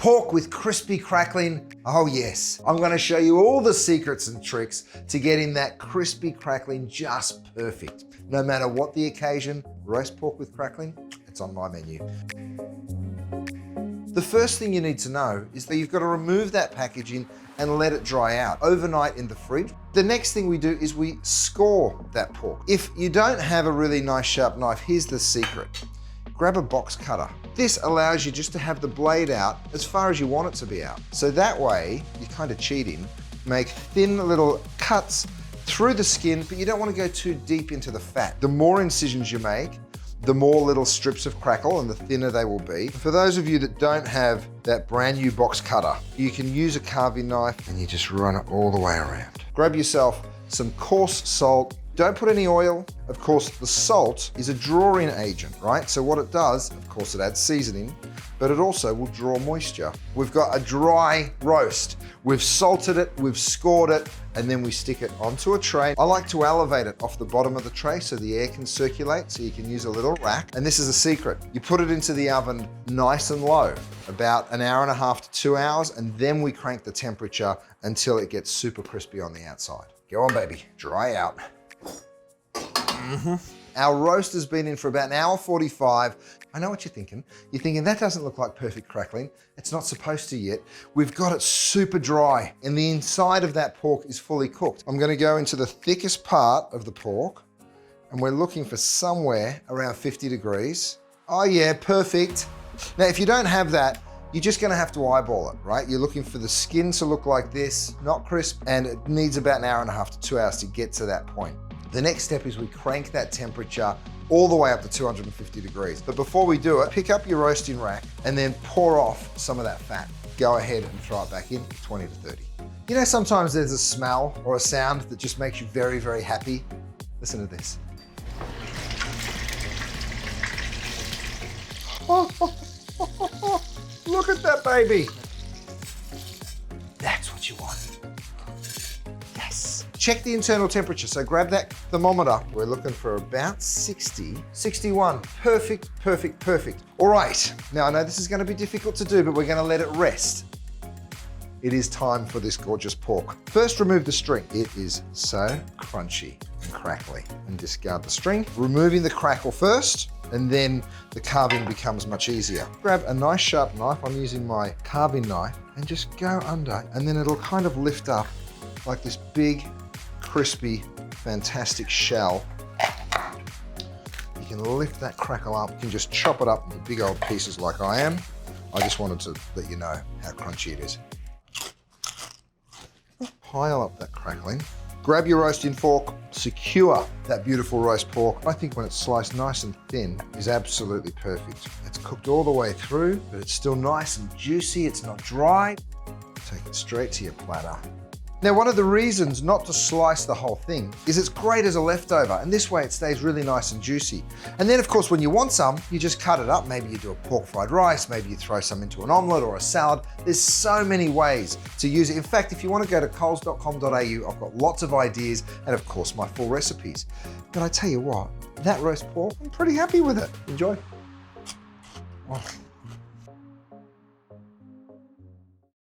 Pork with crispy crackling. Oh yes, I'm gonna show you all the secrets and tricks to getting that crispy crackling just perfect. No matter what the occasion, roast pork with crackling, it's on my menu. The first thing you need to know is that you've got to remove that packaging and let it dry out overnight in the fridge. The next thing we do is we score that pork. If you don't have a really nice sharp knife, here's the secret. Grab a box cutter. This allows you just to have the blade out as far as you want it to be out. So that way, you're kind of cheating. Make thin little cuts through the skin, but you don't want to go too deep into the fat. The more incisions you make, the more little strips of crackle and the thinner they will be. For those of you that don't have that brand new box cutter, you can use a carving knife and you just run it all the way around. Grab yourself some coarse salt. Don't put any oil. Of course, the salt is a drawing agent, right? So what it does, of course, it adds seasoning, but it also will draw moisture. We've got a dry roast. We've salted it, we've scored it, and then we stick it onto a tray. I like to elevate it off the bottom of the tray so the air can circulate, so you can use a little rack. And this is a secret. You put it into the oven nice and low, about 1.5 hours to 2 hours, and then we crank the temperature until it gets super crispy on the outside. Go on, baby, dry out. Our roast has been in for about 1:45 hours. I know what you're thinking. You're thinking that doesn't look like perfect crackling. It's not supposed to yet. We've got it super dry and the inside of that pork is fully cooked. I'm gonna go into the thickest part of the pork and we're looking for somewhere around 50 degrees. Oh yeah, perfect. Now, if you don't have that, you're just gonna have to eyeball it, right? You're looking for the skin to look like this, not crisp, and it needs about 1.5 hours to 2 hours to get to that point. The next step is we crank that temperature all the way up to 250 degrees. But before we do it, pick up your roasting rack and then pour off some of that fat. Go ahead and throw it back in, 20 to 30. You know, sometimes there's a smell or a sound that just makes you very, very happy. Listen to this. Look at that, baby. That's what you want. Yes. Check the internal temperature. So grab that thermometer. We're looking for about 60, 61. Perfect, perfect, perfect. All right. Now I know this is going to be difficult to do, but we're going to let it rest. It is time for this gorgeous pork. First, remove the string. It is so crunchy and crackly. And discard the string. Removing the crackle first, and then the carving becomes much easier. Grab a nice sharp knife. I'm using my carving knife, and just go under, and then it'll kind of lift up like this big, crispy, fantastic shell. You can lift that crackle up. You can just chop it up into big old pieces like I am. I just wanted to let you know how crunchy it is. Pile up that crackling. Grab your roasting fork, secure that beautiful roast pork. I think when it's sliced nice and thin is absolutely perfect. It's cooked all the way through, but it's still nice and juicy. It's not dry. Take it straight to your platter. Now, one of the reasons not to slice the whole thing is it's great as a leftover, and this way it stays really nice and juicy. And then, of course, when you want some, you just cut it up. Maybe you do a pork fried rice, maybe you throw some into an omelette or a salad. There's so many ways to use it. In fact, if you want to go to coles.com.au, I've got lots of ideas and, of course, my full recipes. But I tell you what, that roast pork, I'm pretty happy with it. Enjoy. Oh.